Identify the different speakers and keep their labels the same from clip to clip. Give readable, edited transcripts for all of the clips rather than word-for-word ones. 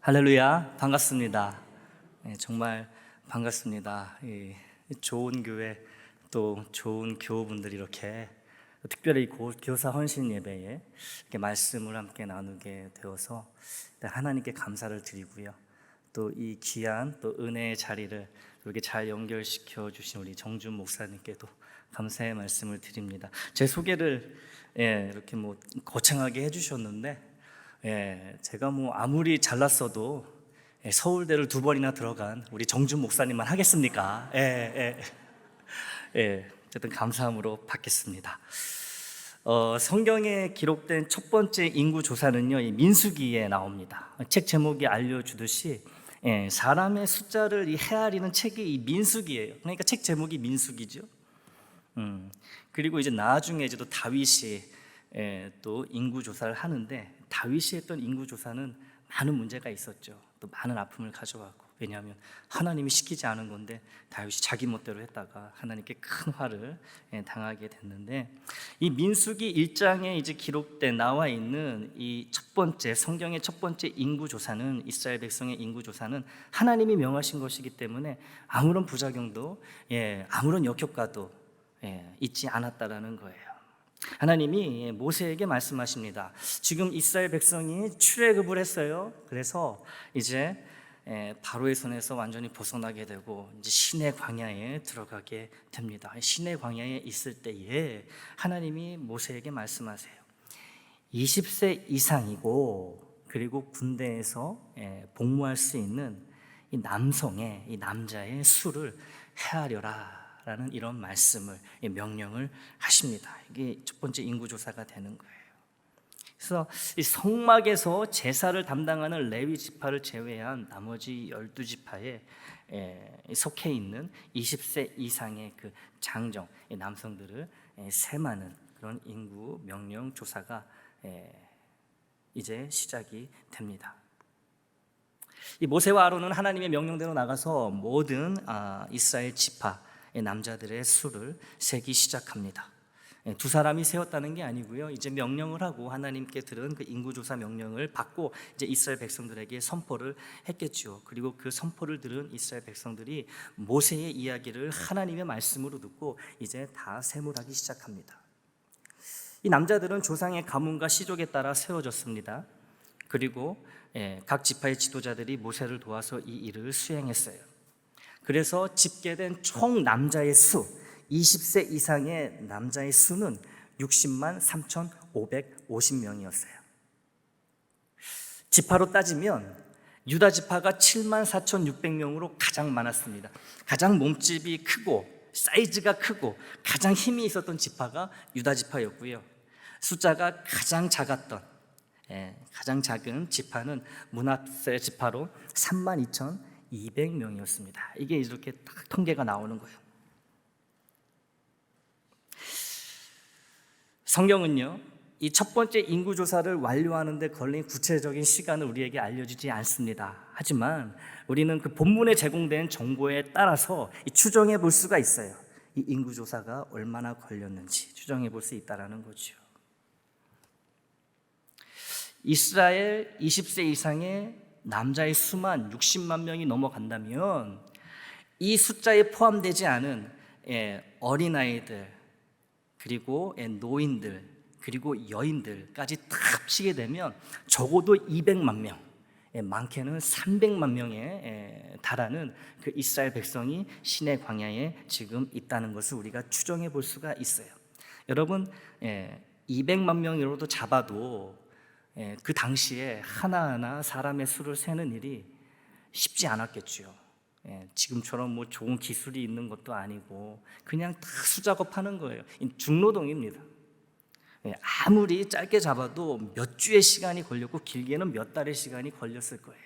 Speaker 1: 할렐루야, 반갑습니다. 정말 반갑습니다. 좋은 교회 또 좋은 교우분들이 이렇게 특별히 교사 헌신 예배에 이렇게 말씀을 함께 나누게 되어서 하나님께 감사를 드리고요. 또 이 귀한 또 은혜의 자리를 이렇게 잘 연결시켜 주신 우리 정준 목사님께도 감사의 말씀을 드립니다. 제 소개를 이렇게 거창하게 해주셨는데, 제가 아무리 잘났어도 서울대를 2번이나 들어간 우리 정준 목사님만 하겠습니까? 어쨌든 감사함으로 받겠습니다. 성경에 기록된 첫 번째 인구 조사는요, 이 민수기에 나옵니다. 책 제목이 알려주듯이 사람의 숫자를 헤아리는 책이 이 민수기예요. 그러니까 책 제목이 민수기죠. 그리고 이제 나중에 이제 또 다윗이 또 인구 조사를 하는데, 다윗이 했던 인구 조사는 많은 문제가 있었죠. 또 많은 아픔을 가져왔고, 왜냐하면 하나님이 시키지 않은 건데 다윗이 자기 멋대로 했다가 하나님께 큰 화를 당하게 됐는데, 이 민수기 1장에 이제 기록된 나와 있는 이 첫 번째 성경의 첫 번째 인구 조사는, 이스라엘 백성의 인구 조사는 하나님이 명하신 것이기 때문에 아무런 부작용도 아무런 역효과도 있지 않았다라는 거예요. 하나님이 모세에게 말씀하십니다. 지금 이스라엘 백성이 출애굽을 했어요. 그래서 이제 바로의 손에서 완전히 벗어나게 되고 이제 시내 광야에 들어가게 됩니다. 시내 광야에 있을 때에 하나님이 모세에게 말씀하세요. 20세 이상이고 그리고 군대에서 복무할 수 있는 이 남자의 수를 헤아려라 라는 이런 말씀을, 명령을 하십니다. 이게 첫 번째 인구조사가 되는 거예요. 그래서 이 성막에서 제사를 담당하는 레위 지파를 제외한 나머지 12지파에 속해 있는 20세 이상의 그 장정, 남성들을 세마는 그런 인구 명령 조사가 이제 시작이 됩니다. 이 모세와 아론은 하나님의 명령대로 나가서 모든 이스라엘 지파 남자들의 수를 세기 시작합니다. 두 사람이 세웠다는 게 아니고요, 이제 명령을 하고 하나님께 들은 그 인구조사 명령을 받고 이제 이스라엘 백성들에게 선포를 했겠죠. 그리고 그 선포를 들은 이스라엘 백성들이 모세의 이야기를 하나님의 말씀으로 듣고 이제 다 세물하기 시작합니다. 이 남자들은 조상의 가문과 시족에 따라 세워졌습니다. 그리고 각 지파의 지도자들이 모세를 도와서 이 일을 수행했어요. 그래서 집계된 총 남자의 수, 20세 이상의 남자의 수는 60만 3,550명이었어요. 지파로 따지면 유다 지파가 7만 4,600명으로 가장 많았습니다. 가장 몸집이 크고 사이즈가 크고 가장 힘이 있었던 지파가 유다 지파였고요. 숫자가 가장 작았던, 가장 작은 지파는 므낫세 지파로 32,200명이었습니다. 이게 이렇게 딱 통계가 나오는 거예요. 성경은요, 이 첫 번째 인구조사를 완료하는 데 걸린 구체적인 시간을 우리에게 알려주지 않습니다. 하지만 우리는 그 본문에 제공된 정보에 따라서 추정해 볼 수가 있어요. 이 인구조사가 얼마나 걸렸는지 추정해 볼 수 있다는 거죠. 이스라엘 20세 이상의 남자의 수만 60만 명이 넘어간다면 이 숫자에 포함되지 않은 어린아이들, 그리고 노인들, 그리고 여인들까지 다 합치게 되면 적어도 200만 명, 많게는 300만 명에 달하는 그 이스라엘 백성이 시내 광야에 지금 있다는 것을 우리가 추정해 볼 수가 있어요. 여러분, 200만 명으로도 잡아도 그 당시에 하나하나 사람의 수를 세는 일이 쉽지 않았겠죠. 지금처럼 좋은 기술이 있는 것도 아니고 그냥 다 수작업하는 거예요. 중노동입니다. 아무리 짧게 잡아도 몇 주의 시간이 걸렸고 길게는 몇 달의 시간이 걸렸을 거예요.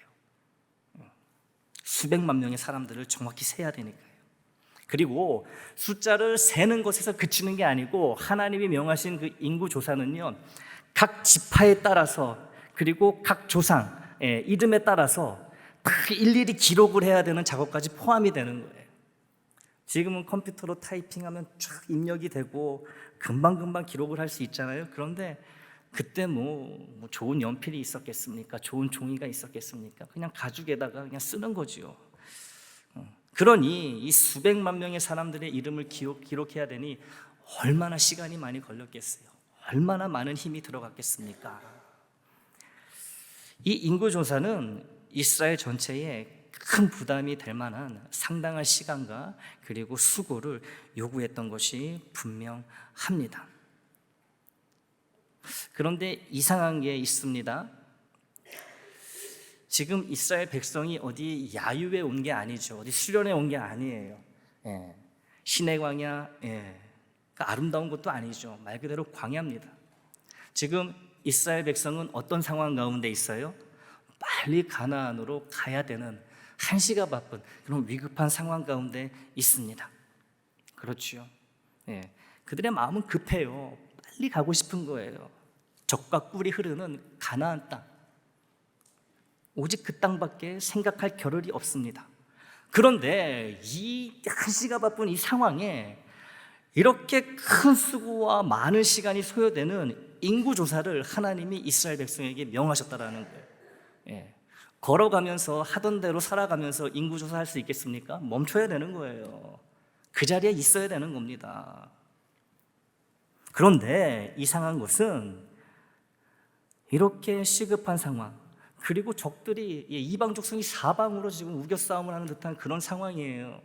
Speaker 1: 수백만 명의 사람들을 정확히 세야 되니까요. 그리고 숫자를 세는 것에서 그치는 게 아니고 하나님이 명하신 그 인구조사는요, 각 지파에 따라서 그리고 각 조상 이름에 따라서 다 일일이 기록을 해야 되는 작업까지 포함이 되는 거예요. 지금은 컴퓨터로 타이핑하면 쫙 입력이 되고 금방금방 기록을 할 수 있잖아요. 그런데 그때 뭐 좋은 연필이 있었겠습니까? 좋은 종이가 있었겠습니까? 그냥 가죽에다가 그냥 쓰는 거지요. 그러니 이 수백만 명의 사람들의 이름을 기록해야 되니 얼마나 시간이 많이 걸렸겠어요? 얼마나 많은 힘이 들어갔겠습니까? 이 인구조사는 이스라엘 전체에 큰 부담이 될 만한 상당한 시간과 그리고 수고를 요구했던 것이 분명합니다. 그런데 이상한 게 있습니다. 지금 이스라엘 백성이 어디 야유에 온 게 아니죠. 어디 수련에 온 게 아니에요. 시내 광야, 아름다운 것도 아니죠. 말 그대로 광야입니다. 지금 이스라엘 백성은 어떤 상황 가운데 있어요? 빨리 가나안으로 가야 되는 한시가 바쁜 그런 위급한 상황 가운데 있습니다. 그렇죠. 그들의 마음은 급해요. 빨리 가고 싶은 거예요. 젖과 꿀이 흐르는 가나안 땅. 오직 그 땅밖에 생각할 겨를이 없습니다. 그런데 이 한시가 바쁜 이 상황에 이렇게 큰 수고와 많은 시간이 소요되는 인구조사를 하나님이 이스라엘 백성에게 명하셨다라는 거예요. 걸어가면서 하던 대로 살아가면서 인구조사할 수 있겠습니까? 멈춰야 되는 거예요. 그 자리에 있어야 되는 겁니다. 그런데 이상한 것은 이렇게 시급한 상황, 그리고 적들이 이방 족속이 사방으로 지금 우겨 싸움을 하는 듯한 그런 상황이에요.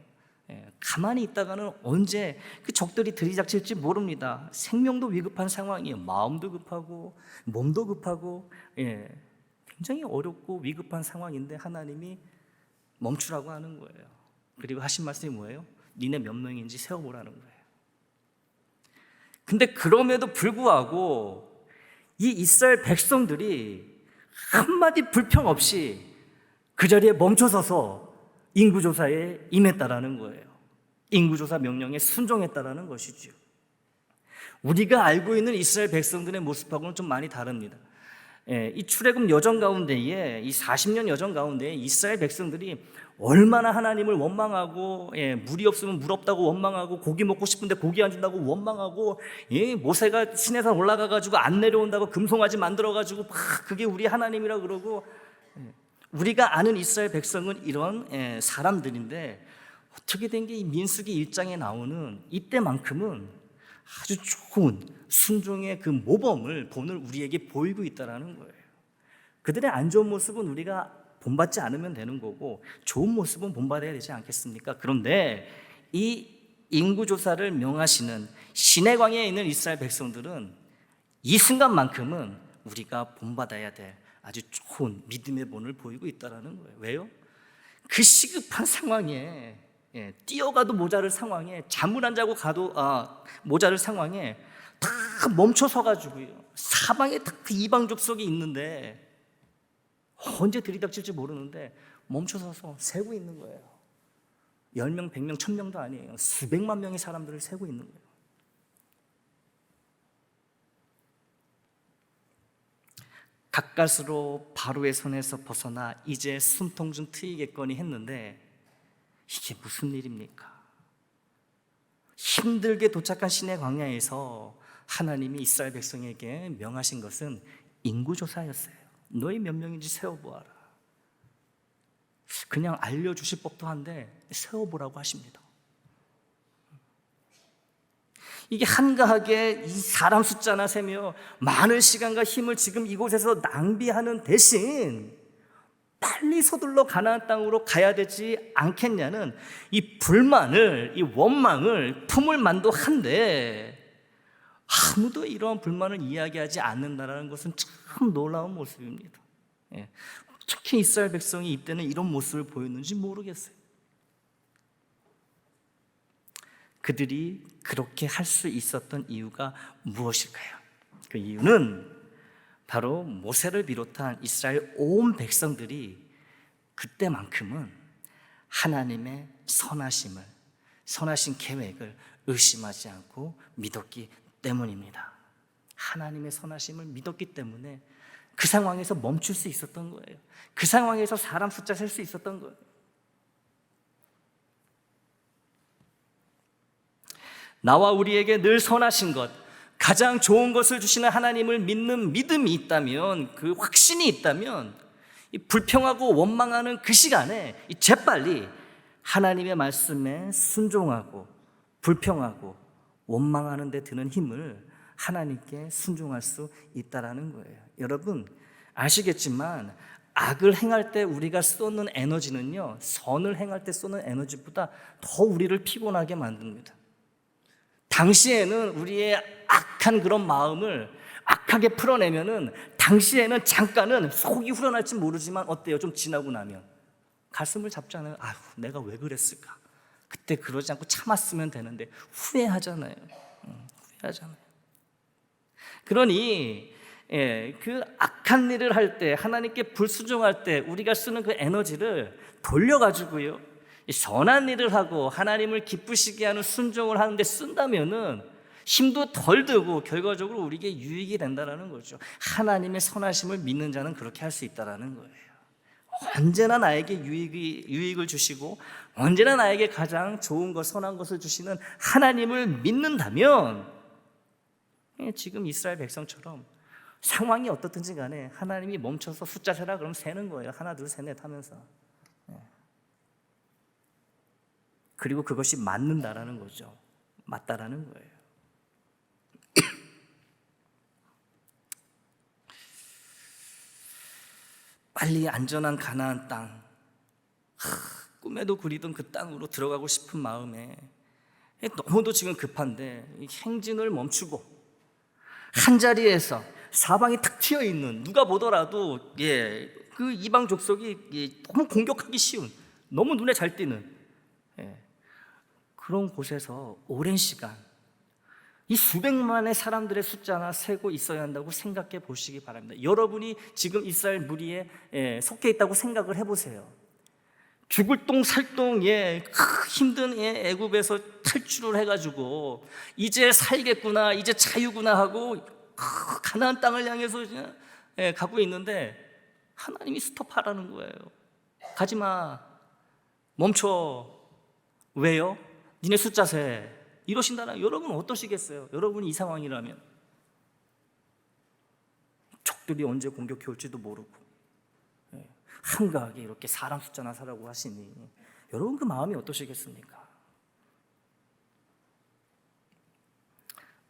Speaker 1: 가만히 있다가는 언제 그 적들이 들이닥칠지 모릅니다. 생명도 위급한 상황이에요. 마음도 급하고 몸도 급하고 굉장히 어렵고 위급한 상황인데 하나님이 멈추라고 하는 거예요. 그리고 하신 말씀이 뭐예요? 니네 몇 명인지 세어보라는 거예요. 근데 그럼에도 불구하고 이 이스라엘 백성들이 한마디 불평 없이 그 자리에 멈춰서서 인구조사에 임했다라는 거예요. 인구조사 명령에 순종했다라는 것이죠. 우리가 알고 있는 이스라엘 백성들의 모습하고는 좀 많이 다릅니다. 이 출애굽 여정 가운데에 이 40년 여정 가운데에 이스라엘 백성들이 얼마나 하나님을 원망하고 물이 없으면 물 없다고 원망하고 고기 먹고 싶은데 고기 안 준다고 원망하고 모세가 시내산 올라가가지고 안 내려온다고 금송아지 만들어가지고 막 그게 우리 하나님이라 그러고 우리가 아는 이스라엘 백성은 이런 사람들인데 어떻게 된 게 이 민수기 1장에 나오는 이때만큼은 아주 좋은 순종의 그 모범을 본을 우리에게 보이고 있다는 거예요. 그들의 안 좋은 모습은 우리가 본받지 않으면 되는 거고 좋은 모습은 본받아야 되지 않겠습니까? 그런데 이 인구조사를 명하시는 시내 광야에 있는 이스라엘 백성들은 이 순간만큼은 우리가 본받아야 될 아주 좋은 믿음의 본을 보이고 있다는 거예요. 왜요? 그 시급한 상황에 뛰어가도 모자랄 상황에 잠을 안 자고 가도 모자랄 상황에 다 멈춰 서가지고요. 사방에 다 그 이방 족속이 있는데 언제 들이닥칠지 모르는데 멈춰 서서 세고 있는 거예요. 10명, 100명, 1000명도 아니에요. 수백만 명의 사람들을 세고 있는 거예요. 가까스로 바로의 손에서 벗어나 이제 숨통 좀 트이겠거니 했는데 이게 무슨 일입니까? 힘들게 도착한 시내 광야에서 하나님이 이스라엘 백성에게 명하신 것은 인구조사였어요. 너희 몇 명인지 세어보아라. 그냥 알려주실 법도 한데 세어보라고 하십니다. 이게 한가하게 이 사람 숫자나 세며 많은 시간과 힘을 지금 이곳에서 낭비하는 대신 빨리 서둘러 가나안 땅으로 가야 되지 않겠냐는 이 불만을, 이 원망을 품을 만도 한데 아무도 이러한 불만을 이야기하지 않는다는 것은 참 놀라운 모습입니다. 특히 이스라엘 백성이 이때는 이런 모습을 보였는지 모르겠어요. 그들이 그렇게 할 수 있었던 이유가 무엇일까요? 그 이유는 바로 모세를 비롯한 이스라엘 온 백성들이 그때만큼은 하나님의 선하신 계획을 의심하지 않고 믿었기 때문입니다. 하나님의 선하심을 믿었기 때문에 그 상황에서 멈출 수 있었던 거예요. 그 상황에서 사람 숫자 셀 수 있었던 거예요. 나와 우리에게 늘 선하신 것, 가장 좋은 것을 주시는 하나님을 믿는 믿음이 있다면, 그 확신이 있다면, 이 불평하고 원망하는 그 시간에 재빨리 하나님의 말씀에 순종하고 불평하고 원망하는 데 드는 힘을 하나님께 순종할 수 있다라는 거예요. 여러분 아시겠지만 악을 행할 때 우리가 쏟는 에너지는요, 선을 행할 때 쏟는 에너지보다 더 우리를 피곤하게 만듭니다. 당시에는 우리의 악한 그런 마음을 악하게 풀어내면은 당시에는 잠깐은 속이 후련할지 모르지만 어때요? 좀 지나고 나면 가슴을 잡잖아요. 아휴, 내가 왜 그랬을까? 그때 그러지 않고 참았으면 되는데 후회하잖아요. 후회하잖아요. 그러니 그 악한 일을 할 때, 하나님께 불순종할 때 우리가 쓰는 그 에너지를 돌려가지고요, 선한 일을 하고 하나님을 기쁘시게 하는 순종을 하는데 쓴다면은 힘도 덜 들고 결과적으로 우리에게 유익이 된다는 거죠. 하나님의 선하심을 믿는 자는 그렇게 할 수 있다는 거예요. 언제나 나에게 유익을 주시고 언제나 나에게 가장 좋은 것, 선한 것을 주시는 하나님을 믿는다면, 지금 이스라엘 백성처럼 상황이 어떻든지 간에 하나님이 멈춰서 숫자 세라 그러면 세는 거예요. 하나 둘 셋 넷 하면서. 그리고 그것이 맞는다라는 거죠. 맞다라는 거예요. 빨리 안전한 가나안 땅, 꿈에도 그리던 그 땅으로 들어가고 싶은 마음에 너무도 지금 급한데 행진을 멈추고 한 자리에서 사방이 탁 트여 있는, 누가 보더라도 그 이방 족속이 너무 공격하기 쉬운, 너무 눈에 잘 띄는 그런 곳에서 오랜 시간 이 수백만의 사람들의 숫자나 세고 있어야 한다고 생각해 보시기 바랍니다. 여러분이 지금 이스라엘 무리에 속해 있다고 생각을 해보세요. 죽을 똥 살똥 힘든 애굽에서 탈출을 해가지고 이제 살겠구나, 이제 자유구나 하고 가나안 땅을 향해서 가고 있는데 하나님이 스톱하라는 거예요. 가지마, 멈춰. 왜요? 니네 숫자 세. 이러신다면 여러분 어떠시겠어요? 여러분이 이 상황이라면 적들이 언제 공격해 올지도 모르고 한가하게 이렇게 사람 숫자나 사라고 하시니 여러분 그 마음이 어떠시겠습니까?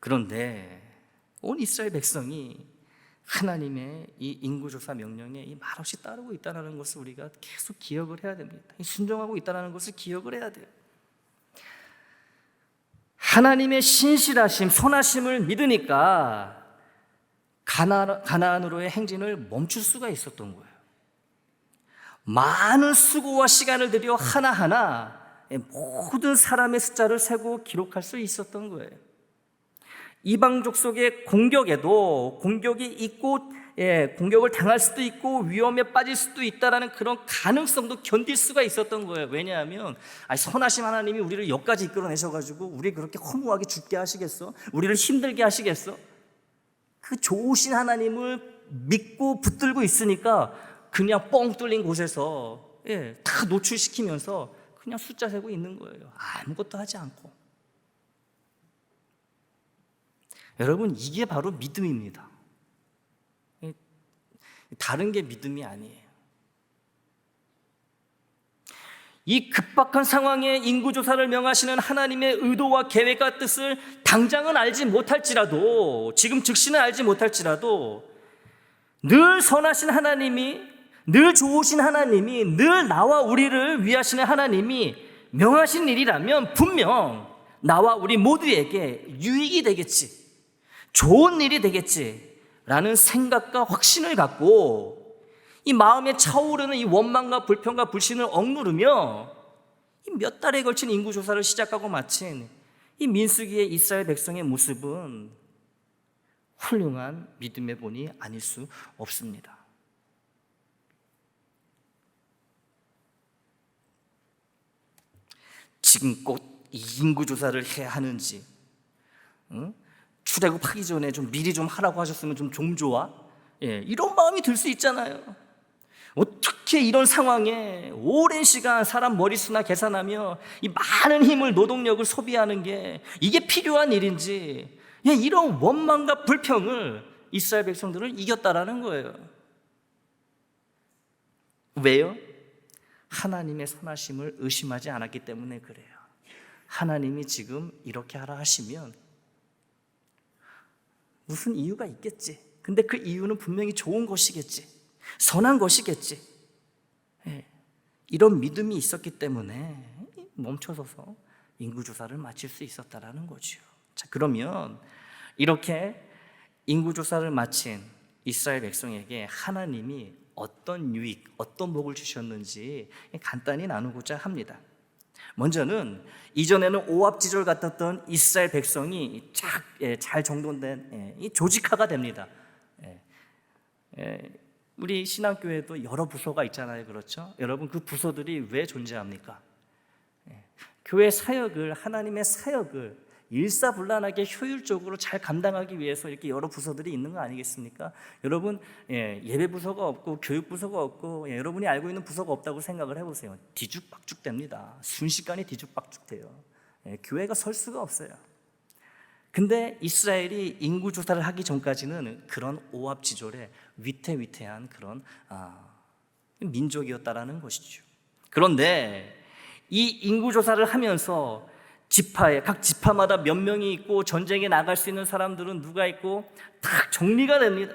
Speaker 1: 그런데 온 이스라엘 백성이 하나님의 이 인구조사 명령에 이 말없이 따르고 있다는 것을 우리가 계속 기억을 해야 됩니다. 순종하고 있다는 것을 기억을 해야 돼요. 하나님의 신실하심, 선하심을 믿으니까 가나안으로의 행진을 멈출 수가 있었던 거예요. 많은 수고와 시간을 들여 하나하나 모든 사람의 숫자를 세고 기록할 수 있었던 거예요. 이방족 속의 공격에도 공격이 있고 공격을 당할 수도 있고 위험에 빠질 수도 있다는 그런 가능성도 견딜 수가 있었던 거예요. 왜냐하면 선하신 하나님이 우리를 여기까지 이끌어내셔가지고 우리 그렇게 허무하게 죽게 하시겠어? 우리를 힘들게 하시겠어? 그 좋으신 하나님을 믿고 붙들고 있으니까 그냥 뻥 뚫린 곳에서 다 노출시키면서 그냥 숫자 세고 있는 거예요. 아무것도 하지 않고. 여러분 이게 바로 믿음입니다. 다른 게 믿음이 아니에요. 이 급박한 상황에 인구조사를 명하시는 하나님의 의도와 계획과 뜻을 당장은 알지 못할지라도, 지금 즉시는 알지 못할지라도 늘 선하신 하나님이, 늘 좋으신 하나님이, 늘 나와 우리를 위하시는 하나님이 명하신 일이라면 분명 나와 우리 모두에게 유익이 되겠지, 좋은 일이 되겠지 라는 생각과 확신을 갖고 이 마음에 차오르는 이 원망과 불평과 불신을 억누르며 몇 달에 걸친 인구조사를 시작하고 마친 이 민수기의 이스라엘 백성의 모습은 훌륭한 믿음의 본이 아닐 수 없습니다. 지금 꼭 이 인구조사를 해야 하는지, 출애굽하기 전에 좀 미리 좀 하라고 하셨으면 좀 좋아? 이런 마음이 들 수 있잖아요. 어떻게 이런 상황에 오랜 시간 사람 머릿수나 계산하며 이 많은 힘을, 노동력을 소비하는 게 이게 필요한 일인지, 이런 원망과 불평을 이스라엘 백성들은 이겼다라는 거예요. 왜요? 하나님의 선하심을 의심하지 않았기 때문에 그래요. 하나님이 지금 이렇게 하라 하시면 무슨 이유가 있겠지. 근데 그 이유는 분명히 좋은 것이겠지, 선한 것이겠지. 이런 믿음이 있었기 때문에 멈춰서서 인구조사를 마칠 수 있었다라는 거죠. 자, 그러면 이렇게 인구조사를 마친 이스라엘 백성에게 하나님이 어떤 유익, 어떤 복을 주셨는지 간단히 나누고자 합니다. 먼저는 이전에는 오합지졸 같았던 이스라엘 백성이 잘 정돈된 이 조직화가 됩니다. 우리 신앙교회도 여러 부서가 있잖아요, 그렇죠? 여러분, 그 부서들이 왜 존재합니까? 교회 사역을, 하나님의 사역을 일사불란하게 효율적으로 잘 감당하기 위해서 이렇게 여러 부서들이 있는 거 아니겠습니까? 여러분, 예배 부서가 없고 교육 부서가 없고 여러분이 알고 있는 부서가 없다고 생각을 해보세요. 뒤죽박죽 됩니다. 순식간에 뒤죽박죽 돼요. 교회가 설 수가 없어요. 근데 이스라엘이 인구조사를 하기 전까지는 그런 오합지졸의 위태위태한 그런 민족이었다라는 것이죠. 그런데 이 인구조사를 하면서 각 지파마다 몇 명이 있고 전쟁에 나갈 수 있는 사람들은 누가 있고 딱 정리가 됩니다.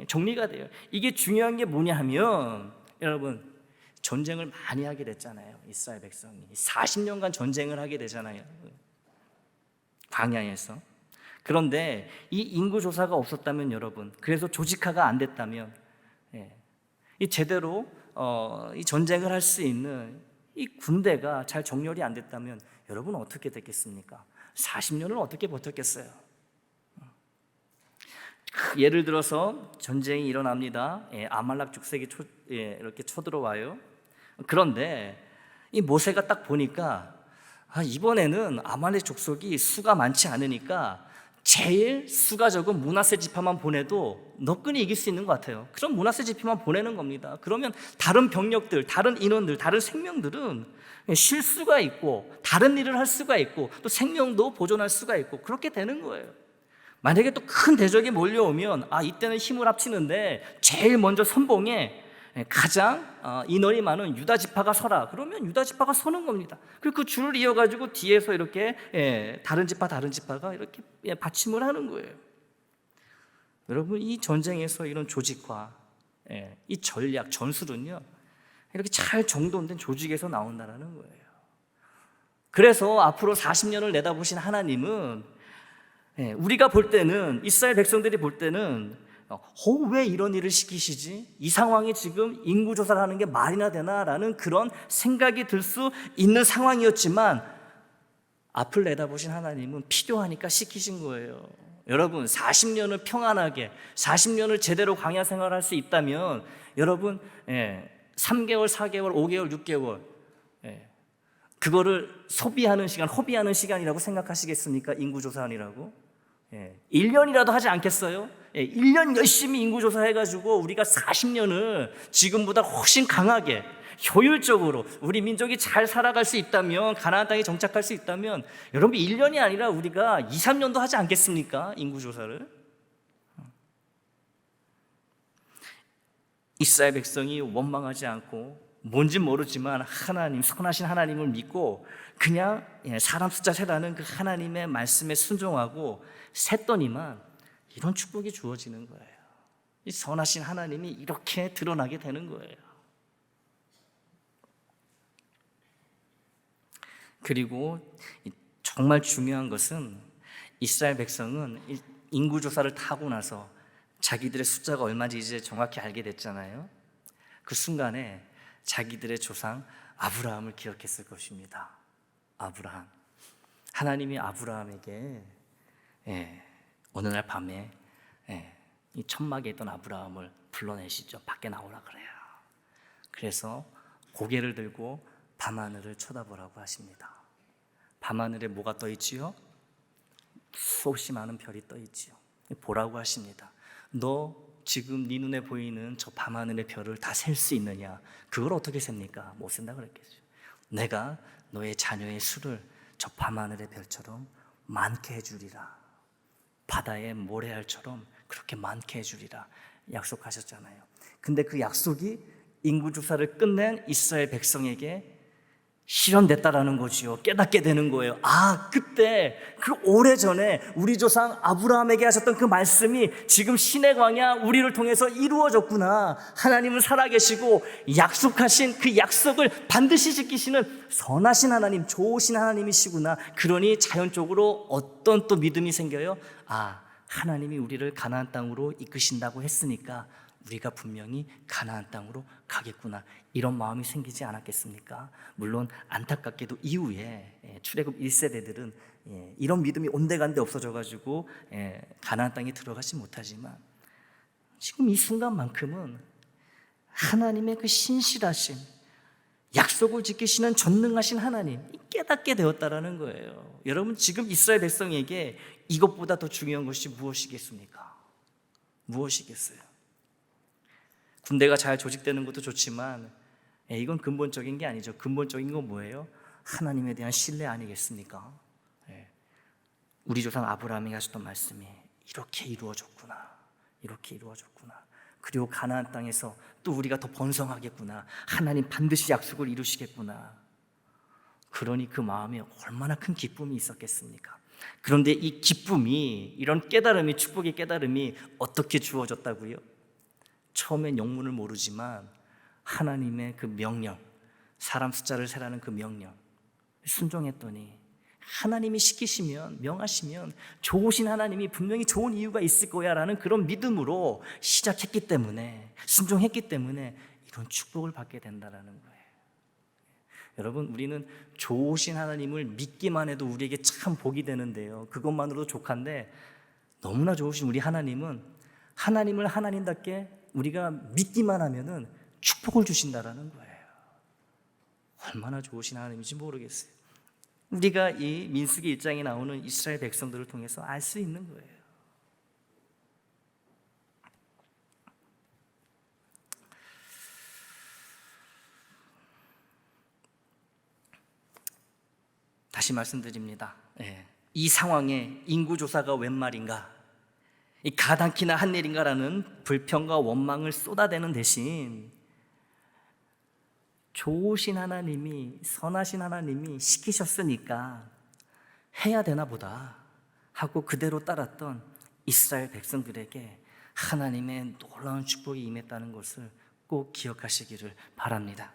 Speaker 1: 정리가 돼요. 이게 중요한 게 뭐냐 하면, 여러분, 전쟁을 많이 하게 됐잖아요. 이스라엘 백성이 40년간 전쟁을 하게 되잖아요, 광야에서. 그런데 이 인구조사가 없었다면, 여러분, 그래서 조직화가 안 됐다면, 이 제대로 이 전쟁을 할 수 있는 이 군대가 잘 정렬이 안 됐다면 여러분 어떻게 됐겠습니까? 40년을 어떻게 버텼겠어요? 예를 들어서 전쟁이 일어납니다. 아말렉 족속이 이렇게 쳐들어와요. 그런데 이 모세가 딱 보니까 이번에는 아말렉 족속이 수가 많지 않으니까 제일 수가 적은 므낫세 지파만 보내도 너끈히 이길 수 있는 것 같아요. 그럼 므낫세 지파만 보내는 겁니다. 그러면 다른 병력들, 다른 인원들, 다른 생명들은 쉴 수가 있고 다른 일을 할 수가 있고 또 생명도 보존할 수가 있고 그렇게 되는 거예요. 만약에 또 큰 대적이 몰려오면 이때는 힘을 합치는데 제일 먼저 선봉에 가장 인원이 많은 유다 지파가 서라. 그러면 유다 지파가 서는 겁니다. 그리고 그 줄을 이어가지고 뒤에서 이렇게 다른 지파가 이렇게 받침을 하는 거예요. 여러분, 이 전쟁에서 이런 조직화, 이 전략, 전술은요, 이렇게 잘 정돈된 조직에서 나온다는 거예요. 그래서 앞으로 40년을 내다보신 하나님은 우리가 볼 때는, 이스라엘 백성들이 볼 때는 왜 이런 일을 시키시지? 이 상황이 지금 인구조사를 하는 게 말이나 되나라는 그런 생각이 들 수 있는 상황이었지만 앞을 내다보신 하나님은 필요하니까 시키신 거예요. 여러분, 40년을 평안하게 40년을 제대로 광야 생활할 수 있다면 여러분 3개월, 4개월, 5개월, 6개월 그거를 소비하는 시간, 허비하는 시간이라고 생각하시겠습니까? 인구조사하느라고 1년이라도 하지 않겠어요? 1년 열심히 인구조사 해가지고 우리가 40년을 지금보다 훨씬 강하게 효율적으로 우리 민족이 잘 살아갈 수 있다면, 가나안 땅에 정착할 수 있다면 여러분 1년이 아니라 우리가 2, 3년도 하지 않겠습니까? 인구조사를. 이스라엘 백성이 원망하지 않고 뭔진 모르지만 하나님, 선하신 하나님을 믿고 그냥 사람 숫자 세라는 그 하나님의 말씀에 순종하고 셌더니만 이런 축복이 주어지는 거예요. 이 선하신 하나님이 이렇게 드러나게 되는 거예요. 그리고 정말 중요한 것은 이스라엘 백성은 인구조사를 타고 나서 자기들의 숫자가 얼마인지 이제 정확히 알게 됐잖아요. 그 순간에 자기들의 조상 아브라함을 기억했을 것입니다. 아브라함. 하나님이 아브라함에게 어느 날 밤에 이 천막에 있던 아브라함을 불러내시죠. 밖에 나오라 그래요. 그래서 고개를 들고 밤하늘을 쳐다보라고 하십니다. 밤하늘에 뭐가 떠 있지요? 수없이 많은 별이 떠 있지요. 보라고 하십니다. 너 지금 네 눈에 보이는 저 밤하늘의 별을 다 셀 수 있느냐? 그걸 어떻게 셉니까? 못 센다 그랬겠죠. 내가 너의 자녀의 수를 저 밤하늘의 별처럼 많게 해주리라. 바다의 모래알처럼 그렇게 많게 해주리라 약속하셨잖아요. 근데 그 약속이 인구조사를 끝낸 이스라엘 백성에게 실현됐다라는 거지요. 깨닫게 되는 거예요. 아, 그때 그 오래전에 우리 조상 아브라함에게 하셨던 그 말씀이 지금 신의 광야 우리를 통해서 이루어졌구나. 하나님은 살아계시고 약속하신 그 약속을 반드시 지키시는 선하신 하나님, 좋으신 하나님이시구나. 그러니 자연적으로 어떤 또 믿음이 생겨요? 아, 하나님이 우리를 가나안 땅으로 이끄신다고 했으니까 우리가 분명히 가나안 땅으로 가겠구나. 이런 마음이 생기지 않았겠습니까? 물론 안타깝게도 이후에 출애굽 1세대들은 이런 믿음이 온데간데 없어져가지고 가나안 땅에 들어가지 못하지만 지금 이 순간만큼은 하나님의 그 신실하심, 약속을 지키시는 전능하신 하나님 깨닫게 되었다라는 거예요. 여러분, 지금 이스라엘 백성에게 이것보다 더 중요한 것이 무엇이겠습니까? 무엇이겠어요? 군대가 잘 조직되는 것도 좋지만 이건 근본적인 게 아니죠. 근본적인 건 뭐예요? 하나님에 대한 신뢰 아니겠습니까? 우리 조상 아브라함이 하셨던 말씀이 이렇게 이루어졌구나. 이렇게 이루어졌구나. 그리고 가나안 땅에서 또 우리가 더 번성하겠구나. 하나님 반드시 약속을 이루시겠구나. 그러니 그 마음에 얼마나 큰 기쁨이 있었겠습니까? 그런데 이 기쁨이, 이런 깨달음이, 축복의 깨달음이 어떻게 주어졌다고요? 처음엔 영문을 모르지만 하나님의 그 명령, 사람 숫자를 세라는 그 명령 순종했더니 하나님이 시키시면, 명하시면 좋으신 하나님이 분명히 좋은 이유가 있을 거야 라는 그런 믿음으로 시작했기 때문에, 순종했기 때문에 이런 축복을 받게 된다는 거예요. 여러분, 우리는 좋으신 하나님을 믿기만 해도 우리에게 참 복이 되는데요, 그것만으로도 족한데 너무나 좋으신 우리 하나님은 하나님을 하나님답게 우리가 믿기만 하면은 축복을 주신다라는 거예요. 얼마나 좋으신 하나님인지 모르겠어요. 우리가 이 민수기 1장에 나오는 이스라엘 백성들을 통해서 알 수 있는 거예요. 다시 말씀드립니다. 이 상황에 인구조사가 웬 말인가? 이 가당키나 한 일인가라는 불평과 원망을 쏟아대는 대신 좋으신 하나님이, 선하신 하나님이 시키셨으니까 해야 되나 보다 하고 그대로 따랐던 이스라엘 백성들에게 하나님의 놀라운 축복이 임했다는 것을 꼭 기억하시기를 바랍니다.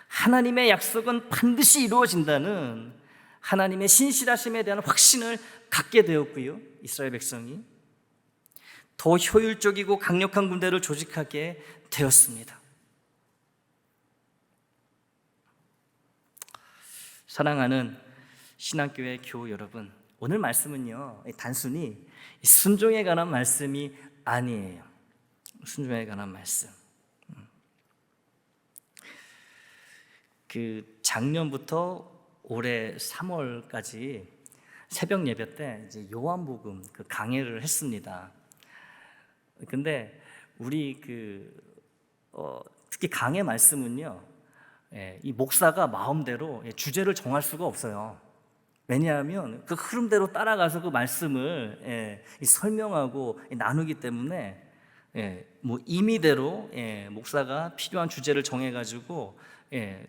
Speaker 1: 하나님의 약속은 반드시 이루어진다는 하나님의 신실하심에 대한 확신을 갖게 되었고요, 이스라엘 백성이 더 효율적이고 강력한 군대를 조직하게 되었습니다. 사랑하는 신앙교회 교우 여러분, 오늘 말씀은요 단순히 순종에 관한 말씀이 아니에요. 순종에 관한 말씀. 그 작년부터 올해 3월까지 새벽 예배 때 이제 요한복음 그 강해를 했습니다. 근데 우리 특히 강해 말씀은요, 이 목사가 마음대로 주제를 정할 수가 없어요. 왜냐하면 그 흐름대로 따라가서 그 말씀을 설명하고 나누기 때문에 뭐 임의대로 목사가 필요한 주제를 정해가지고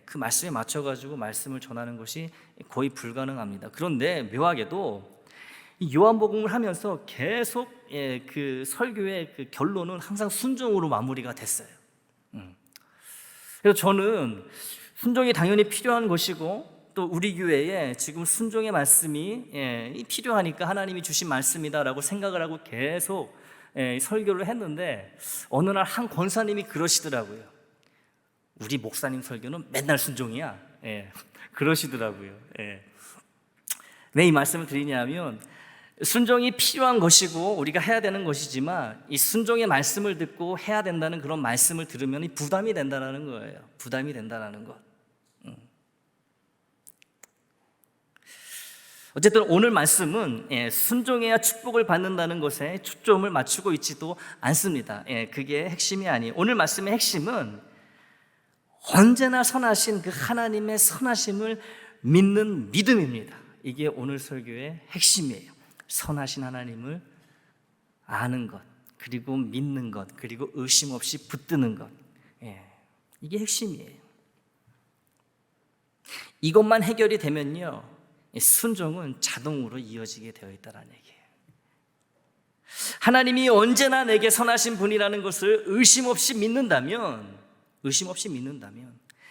Speaker 1: 그 말씀에 맞춰가지고 말씀을 전하는 것이 거의 불가능합니다. 그런데 묘하게도 이 요한복음을 하면서 계속 그 설교의 그 결론은 항상 순종으로 마무리가 됐어요. 그래서 저는 순종이 당연히 필요한 것이고 또 우리 교회에 지금 순종의 말씀이 필요하니까 하나님이 주신 말씀이다라고 생각을 하고 계속 설교를 했는데 어느 날 한 권사님이 그러시더라고요. 우리 목사님 설교는 맨날 순종이야. 그러시더라고요. 왜 이 말씀을 드리냐면 순종이 필요한 것이고 우리가 해야 되는 것이지만 이 순종의 말씀을 듣고 해야 된다는 그런 말씀을 들으면 부담이 된다는 거예요. 부담이 된다는 것. 어쨌든 오늘 말씀은 순종해야 축복을 받는다는 것에 초점을 맞추고 있지도 않습니다. 그게 핵심이 아니에요. 오늘 말씀의 핵심은 언제나 선하신 그 하나님의 선하심을 믿는 믿음입니다. 이게 오늘 설교의 핵심이에요. 선하신 하나님을 아는 것, 그리고 믿는 것, 그리고 의심 없이 붙드는 것. 이게 핵심이에요. 이것만 해결이 되면요, 순종은 자동으로 이어지게 되어 있다는 얘기예요. 하나님이 언제나 내게 선하신 분이라는 것을 의심 없이 믿는다면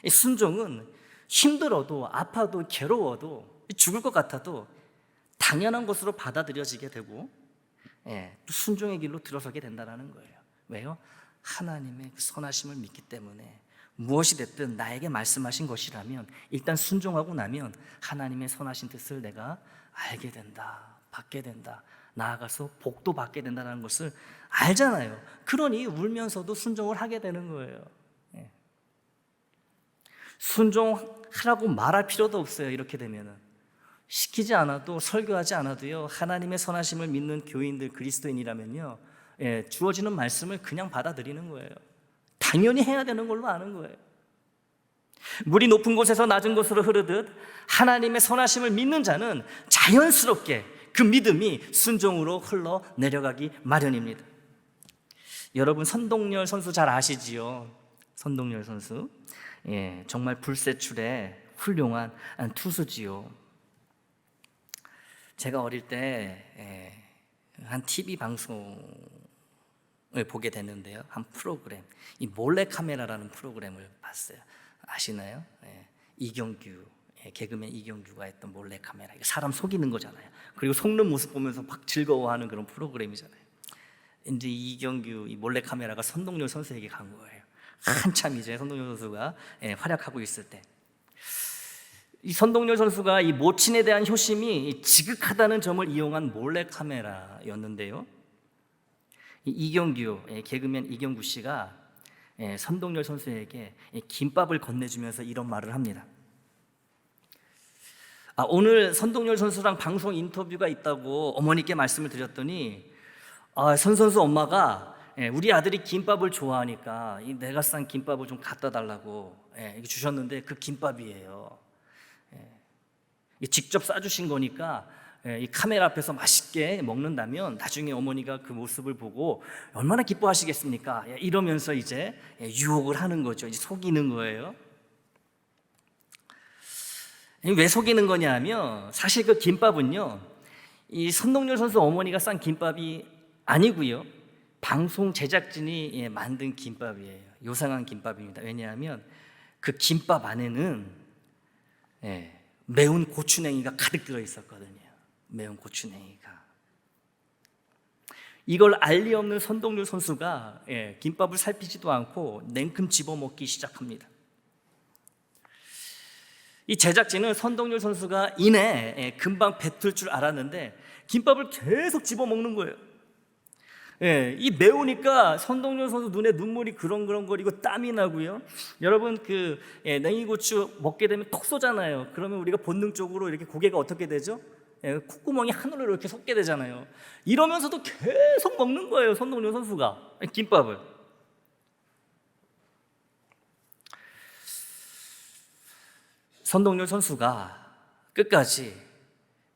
Speaker 1: 순종은 힘들어도 아파도 괴로워도 죽을 것 같아도 당연한 것으로 받아들여지게 되고 또 순종의 길로 들어서게 된다는 거예요. 왜요? 하나님의 그 선하심을 믿기 때문에 무엇이 됐든 나에게 말씀하신 것이라면 일단 순종하고 나면 하나님의 선하신 뜻을 내가 알게 된다, 받게 된다, 나아가서 복도 받게 된다는 것을 알잖아요. 그러니 울면서도 순종을 하게 되는 거예요. 순종하라고 말할 필요도 없어요. 이렇게 되면은 시키지 않아도, 설교하지 않아도요, 하나님의 선하심을 믿는 교인들, 그리스도인이라면요, 주어지는 말씀을 그냥 받아들이는 거예요. 당연히 해야 되는 걸로 아는 거예요. 물이 높은 곳에서 낮은 곳으로 흐르듯 하나님의 선하심을 믿는 자는 자연스럽게 그 믿음이 순종으로 흘러 내려가기 마련입니다. 여러분, 선동열 선수 잘 아시지요? 선동열 선수, 정말 불세출의 훌륭한 투수지요. 제가 어릴 때 한 TV 방송을 보게 됐는데요, 한 프로그램, 이 몰래카메라라는 프로그램을 봤어요. 아시나요? 이경규, 개그맨 이경규가 했던 몰래카메라. 사람 속이는 거잖아요. 그리고 속는 모습 보면서 막 즐거워하는 그런 프로그램이잖아요. 이제 이경규, 이 몰래카메라가 선동열 선수에게 간 거예요. 한참 이제 선동열 선수가 활약하고 있을 때, 이 선동열 선수가 이 모친에 대한 효심이 지극하다는 점을 이용한 몰래카메라였는데요, 이경규, 개그맨 이경규 씨가 선동열 선수에게 김밥을 건네주면서 이런 말을 합니다. 오늘 선동열 선수랑 방송 인터뷰가 있다고 어머니께 말씀을 드렸더니 선 선수 엄마가 우리 아들이 김밥을 좋아하니까 내가 싼 김밥을 좀 갖다 달라고 주셨는데 그 김밥이에요. 직접 싸주신 거니까 이 카메라 앞에서 맛있게 먹는다면 나중에 어머니가 그 모습을 보고 얼마나 기뻐하시겠습니까? 이러면서 이제 유혹을 하는 거죠. 이제 속이는 거예요. 왜 속이는 거냐 하면, 사실 그 김밥은요, 이 선동열 선수 어머니가 싼 김밥이 아니고요, 방송 제작진이 만든 김밥이에요. 요상한 김밥입니다. 왜냐하면 그 김밥 안에는 매운 고추냉이가 가득 들어 있었거든요. 매운 고추냉이가. 이걸 알 리 없는 선동열 선수가 김밥을 살피지도 않고 냉큼 집어먹기 시작합니다. 이 제작진은 선동열 선수가 이내 금방 뱉을 줄 알았는데 김밥을 계속 집어먹는 거예요. 이 매우니까 선동열 선수 눈에 눈물이 그렁그렁거리고 땀이 나고요. 여러분, 그 냉이고추 먹게 되면 톡 쏘잖아요. 그러면 우리가 본능적으로 이렇게 고개가 어떻게 되죠? 콧구멍이 하늘로 이렇게 솟게 되잖아요. 이러면서도 계속 먹는 거예요, 선동열 선수가 김밥을. 선동열 선수가 끝까지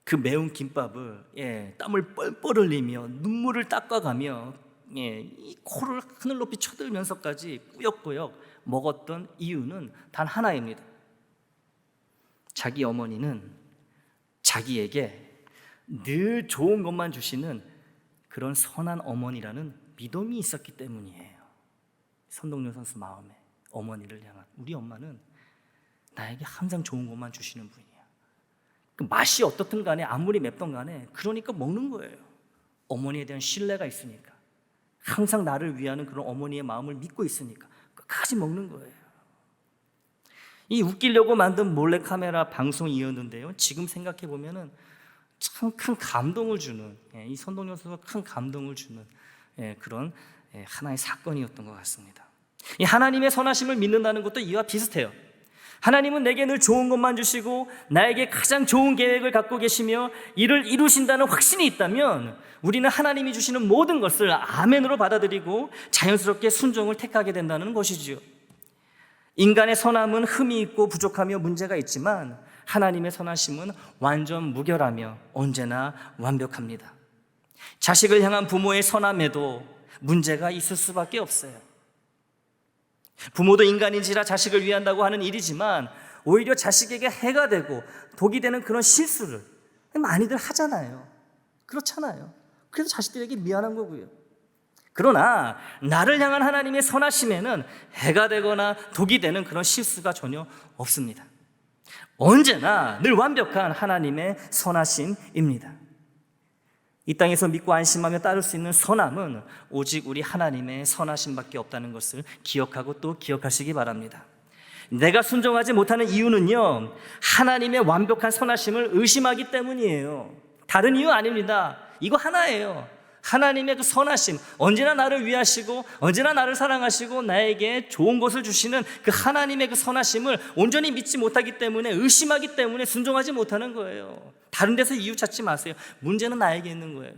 Speaker 1: 그 매운 김밥을 땀을 뻘뻘 흘리며 눈물을 닦아가며 이 코를 하늘 높이 쳐들면서까지 꾸역꾸역 먹었던 이유는 단 하나입니다. 자기 어머니는 자기에게 늘 좋은 것만 주시는 그런 선한 어머니라는 믿음이 있었기 때문이에요. 선동열 선수 마음에 어머니를 향한, 우리 엄마는 나에게 항상 좋은 것만 주시는 분이야. 그 맛이 어떻든 간에, 아무리 맵던 간에, 그러니까 먹는 거예요. 어머니에 대한 신뢰가 있으니까, 항상 나를 위하는 그런 어머니의 마음을 믿고 있으니까 끝까지 먹는 거예요. 이 웃기려고 만든 몰래카메라 방송이었는데요, 지금 생각해 보면은 참 큰 감동을 주는, 이 선동열 선수가 큰 감동을 주는 그런 하나의 사건이었던 것 같습니다. 이 하나님의 선하심을 믿는다는 것도 이와 비슷해요. 하나님은 내게 늘 좋은 것만 주시고 나에게 가장 좋은 계획을 갖고 계시며 이를 이루신다는 확신이 있다면 우리는 하나님이 주시는 모든 것을 아멘으로 받아들이고 자연스럽게 순종을 택하게 된다는 것이지요. 인간의 선함은 흠이 있고 부족하며 문제가 있지만 하나님의 선하심은 완전 무결하며 언제나 완벽합니다. 자식을 향한 부모의 선함에도 문제가 있을 수밖에 없어요. 부모도 인간인지라 자식을 위한다고 하는 일이지만 오히려 자식에게 해가 되고 독이 되는 그런 실수를 많이들 하잖아요. 그렇잖아요. 그래서 자식들에게 미안한 거고요. 그러나 나를 향한 하나님의 선하심에는 해가 되거나 독이 되는 그런 실수가 전혀 없습니다. 언제나 늘 완벽한 하나님의 선하심입니다. 이 땅에서 믿고 안심하며 따를 수 있는 선함은 오직 우리 하나님의 선하심밖에 없다는 것을 기억하고 또 기억하시기 바랍니다. 내가 순종하지 못하는 이유는요, 하나님의 완벽한 선하심을 의심하기 때문이에요. 다른 이유 아닙니다. 이거 하나예요. 하나님의 그 선하심, 언제나 나를 위하시고 언제나 나를 사랑하시고 나에게 좋은 것을 주시는 그 하나님의 그 선하심을 온전히 믿지 못하기 때문에, 의심하기 때문에 순종하지 못하는 거예요. 다른 데서 이유 찾지 마세요. 문제는 나에게 있는 거예요.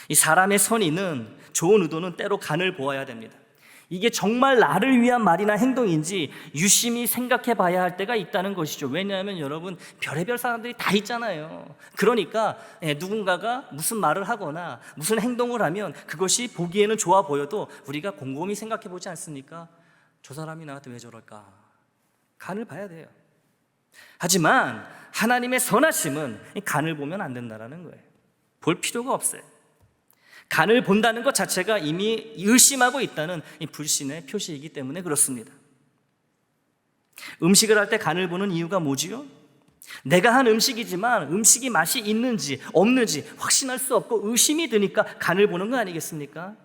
Speaker 1: 이 사람의 선의는, 좋은 의도는 때로 간을 보아야 됩니다. 이게 정말 나를 위한 말이나 행동인지 유심히 생각해 봐야 할 때가 있다는 것이죠. 왜냐하면 여러분, 별의별 사람들이 다 있잖아요. 그러니까 누군가가 무슨 말을 하거나 무슨 행동을 하면 그것이 보기에는 좋아 보여도 우리가 곰곰이 생각해 보지 않습니까? 저 사람이 나한테 왜 저럴까? 간을 봐야 돼요. 하지만 하나님의 선하심은 간을 보면 안 된다는 거예요. 볼 필요가 없어요. 간을 본다는 것 자체가 이미 의심하고 있다는 이 불신의 표시이기 때문에 그렇습니다. 음식을 할 때 간을 보는 이유가 뭐지요? 내가 한 음식이지만 음식이 맛이 있는지 없는지 확신할 수 없고 의심이 드니까 간을 보는 거 아니겠습니까?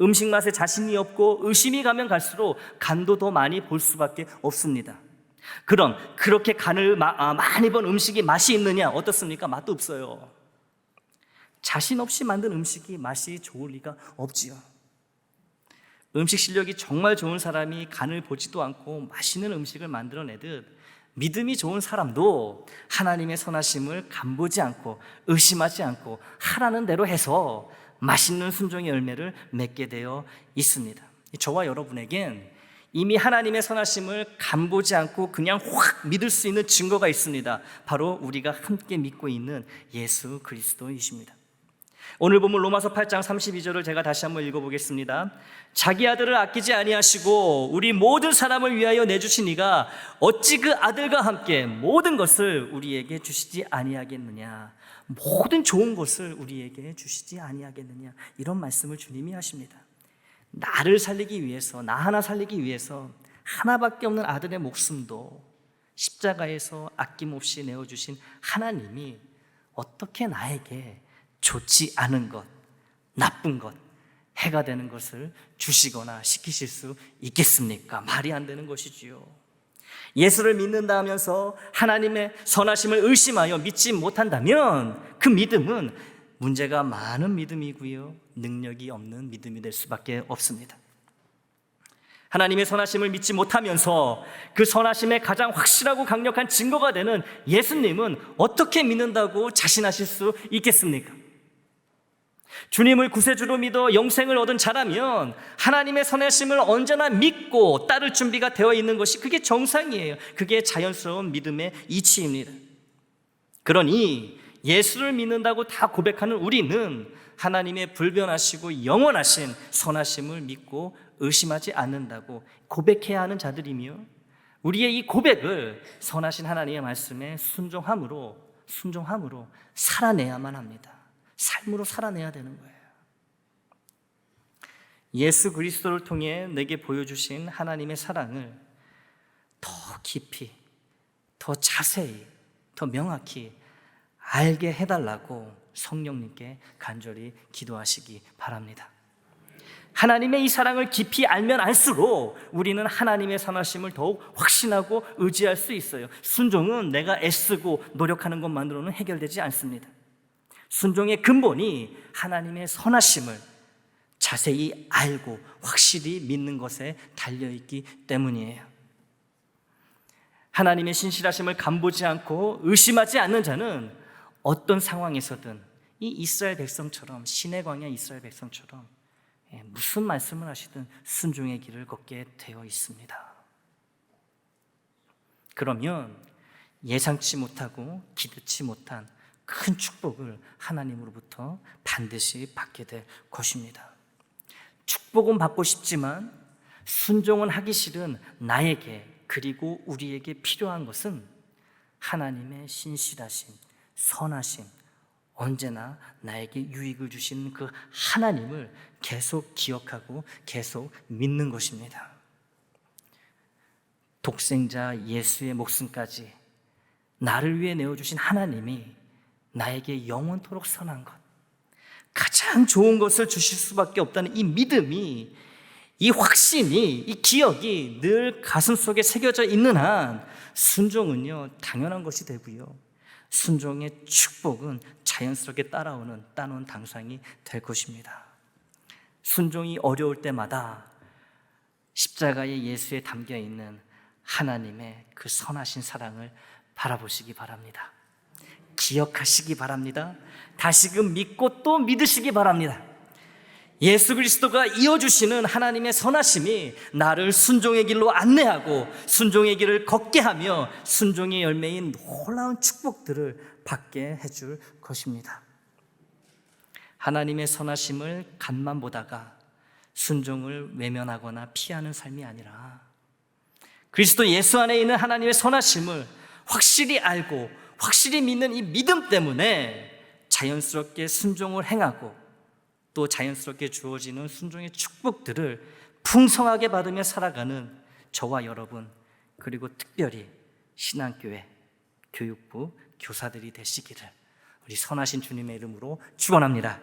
Speaker 1: 음식 맛에 자신이 없고 의심이 가면 갈수록 간도 더 많이 볼 수밖에 없습니다. 그럼 그렇게 간을 많이 본 음식이 맛이 있느냐? 어떻습니까? 맛도 없어요. 자신 없이 만든 음식이 맛이 좋을 리가 없지요. 음식 실력이 정말 좋은 사람이 간을 보지도 않고 맛있는 음식을 만들어내듯 믿음이 좋은 사람도 하나님의 선하심을 간보지 않고 의심하지 않고 하라는 대로 해서 맛있는 순종의 열매를 맺게 되어 있습니다. 저와 여러분에겐 이미 하나님의 선하심을 간보지 않고 그냥 확 믿을 수 있는 증거가 있습니다. 바로 우리가 함께 믿고 있는 예수 그리스도이십니다. 오늘 본문 로마서 8장 32절을 제가 다시 한번 읽어보겠습니다. 자기 아들을 아끼지 아니하시고 우리 모든 사람을 위하여 내주신 이가 어찌 그 아들과 함께 모든 것을 우리에게 주시지 아니하겠느냐. 모든 좋은 것을 우리에게 주시지 아니하겠느냐. 이런 말씀을 주님이 하십니다. 나를 살리기 위해서, 나 하나 살리기 위해서 하나밖에 없는 아들의 목숨도 십자가에서 아낌없이 내어주신 하나님이 어떻게 나에게 좋지 않은 것, 나쁜 것, 해가 되는 것을 주시거나 시키실 수 있겠습니까? 말이 안 되는 것이지요. 예수를 믿는다 하면서 하나님의 선하심을 의심하여 믿지 못한다면 그 믿음은 문제가 많은 믿음이고요, 능력이 없는 믿음이 될 수밖에 없습니다. 하나님의 선하심을 믿지 못하면서 그 선하심의 가장 확실하고 강력한 증거가 되는 예수님은 어떻게 믿는다고 자신하실 수 있겠습니까? 주님을 구세주로 믿어 영생을 얻은 자라면 하나님의 선하심을 언제나 믿고 따를 준비가 되어 있는 것이 그게 정상이에요. 그게 자연스러운 믿음의 이치입니다. 그러니 예수를 믿는다고 다 고백하는 우리는 하나님의 불변하시고 영원하신 선하심을 믿고 의심하지 않는다고 고백해야 하는 자들이며, 우리의 이 고백을 선하신 하나님의 말씀에 순종함으로 살아내야만 합니다. 삶으로 살아내야 되는 거예요. 예수 그리스도를 통해 내게 보여주신 하나님의 사랑을 더 깊이, 더 자세히, 더 명확히 알게 해달라고 성령님께 간절히 기도하시기 바랍니다. 하나님의 이 사랑을 깊이 알면 알수록 우리는 하나님의 선하심을 더욱 확신하고 의지할 수 있어요. 순종은 내가 애쓰고 노력하는 것만으로는 해결되지 않습니다. 순종의 근본이 하나님의 선하심을 자세히 알고 확실히 믿는 것에 달려있기 때문이에요. 하나님의 신실하심을 간보지 않고 의심하지 않는 자는 어떤 상황에서든 이 이스라엘 백성처럼, 신의 광야 이스라엘 백성처럼 무슨 말씀을 하시든 순종의 길을 걷게 되어 있습니다. 그러면 예상치 못하고 기대치 못한 큰 축복을 하나님으로부터 반드시 받게 될 것입니다. 축복은 받고 싶지만 순종은 하기 싫은 나에게, 그리고 우리에게 필요한 것은 하나님의 신실하신, 선하신, 언제나 나에게 유익을 주시는 그 하나님을 계속 기억하고 계속 믿는 것입니다. 독생자 예수의 목숨까지 나를 위해 내어주신 하나님이 나에게 영원토록 선한 것, 가장 좋은 것을 주실 수밖에 없다는 이 믿음이, 이 확신이, 이 기억이 늘 가슴속에 새겨져 있는 한 순종은요 당연한 것이 되고요, 순종의 축복은 자연스럽게 따라오는 당상이 될 것입니다. 순종이 어려울 때마다 십자가의 예수에 담겨있는 하나님의 그 선하신 사랑을 바라보시기 바랍니다. 기억하시기 바랍니다. 다시금 믿고 또 믿으시기 바랍니다. 예수 그리스도가 이어주시는 하나님의 선하심이 나를 순종의 길로 안내하고 순종의 길을 걷게 하며 순종의 열매인 놀라운 축복들을 받게 해줄 것입니다. 하나님의 선하심을 간만 보다가 순종을 외면하거나 피하는 삶이 아니라 그리스도 예수 안에 있는 하나님의 선하심을 확실히 알고 확실히 믿는 이 믿음 때문에 자연스럽게 순종을 행하고 또 자연스럽게 주어지는 순종의 축복들을 풍성하게 받으며 살아가는 저와 여러분, 그리고 특별히 신앙교회 교육부 교사들이 되시기를 우리 선하신 주님의 이름으로 축원합니다.